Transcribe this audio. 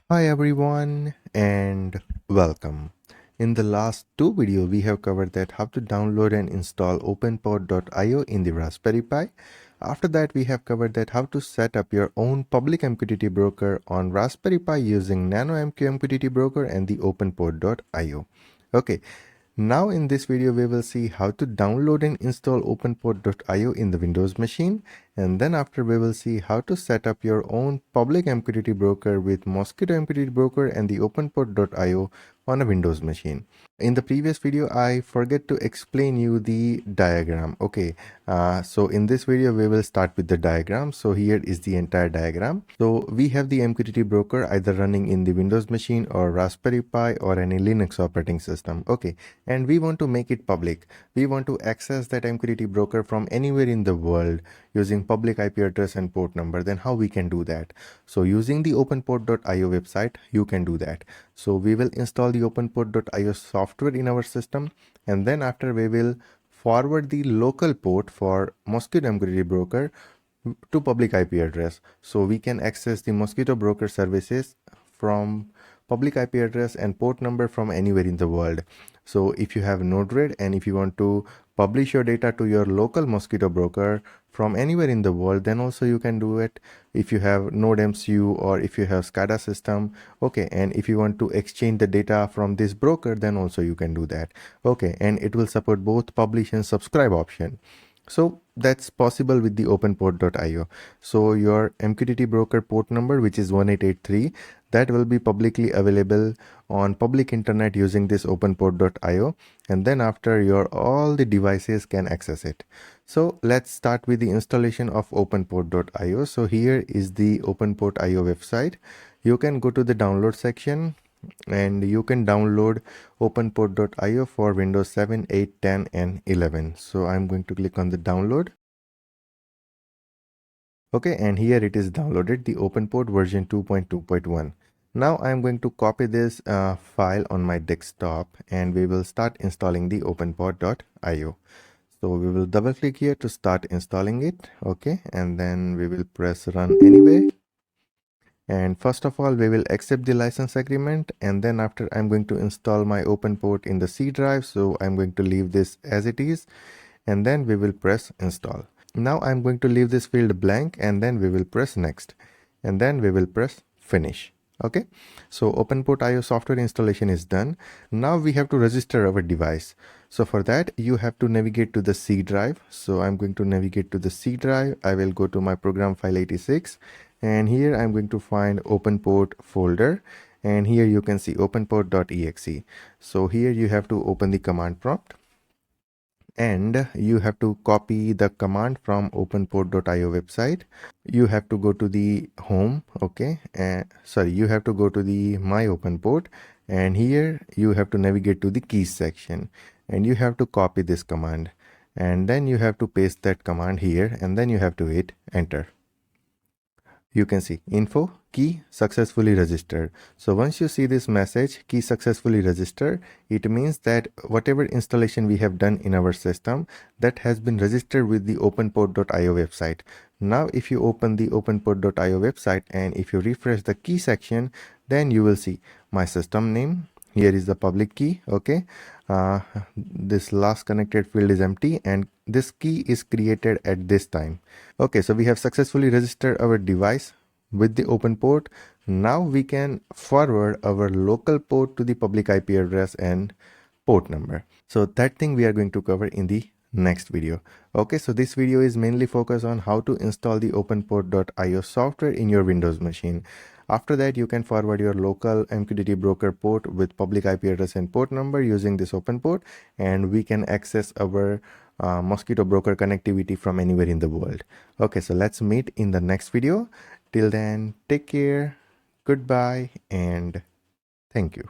Hi everyone and welcome. In the last two videos, we have covered that how to download and install openport.io in the Raspberry Pi. After that, we have covered that how to set up your own public MQTT broker on Raspberry Pi using Nano MQTT broker and the openport.io. Okay, now in this video, we will see how to download and install openport.io in the Windows machine. And then after we will see how to set up your own public MQTT broker with Mosquito MQTT broker and the openport.io on a Windows machine. In the previous video, I forget to explain you the diagram. Okay, so in this video, we will start with the diagram. So here is the entire diagram. So we have the MQTT broker either running in the Windows machine or Raspberry Pi or any Linux operating system. Okay, and we want to make it public. We want to access that MQTT broker from anywhere in the world using public IP address and port number. Then how we can do that? So using the openport.io website, you can do that. So we will install the openport.io software in our system, and then after we will forward the local port for Mosquito MQTT broker to public IP address. So we can access the Mosquito broker services from public IP address and port number from anywhere in the world. So if you have Node-RED and if you want to publish your data to your local Mosquito broker from anywhere in the world, then also you can do it. If you have Node-MCU or if you have SCADA system, okay, and if you want to exchange the data from this broker, then also you can do that. Okay, and it will support both publish and subscribe option. So that's possible with the openport.io. So your MQTT broker port number, which is 1883, that will be publicly available on public internet using this openport.io, and then after your all the devices can access it. So let's start with the installation of openport.io. So here is the openport.io website. You can go to the download section and you can download openport.io for Windows 7, 8, 10 and 11. So I'm going to click on the download. Okay, and here it is downloaded, the openport version 2.2.1. Now I'm going to copy this file on my desktop and we will start installing the openport.io. So we will double click here to start installing it. Okay, and then we will press run anyway. And first of all, we will accept the license agreement, and then after I'm going to install my openport in the C drive. So I'm going to leave this as it is, and then we will press install. Now I'm going to leave this field blank, and then we will press next, and then we will press finish. Okay, so openport.io software installation is done. Now we have to register our device. So for that, you have to navigate to the C drive. So I'm going to navigate to the C drive. I will go to my program file 86, and here I'm going to find openport folder, and here you can see openport.exe. So here you have to open the command prompt, and you have to copy the command from openport.io website. You have to go to the home. Okay, sorry, you have to go to the my openport, and here you have to navigate to the keys section, and you have to copy this command, and then you have to paste that command here, and then you have to hit enter. You can see info key successfully registered. So once you see this message, key successfully registered, it means that whatever installation we have done in our system, that has been registered with the openport.io website. Now if you open the openport.io website and if you refresh the key section, then you will see my system name. Here is the public key. Okay, this last connected field is empty, and this key is created at this time. Okay, so we have successfully registered our device with the open port. Now we can forward our local port to the public IP address and port number. So that thing we are going to cover in the next video. Okay, so this video is mainly focused on how to install the openport.io software in your Windows machine. After that, you can forward your local MQTT broker port with public IP address and port number using this open port, and we can access our Mosquito broker connectivity from anywhere in the world. Okay, so let's meet in the next video. Till then, take care, goodbye, and thank you.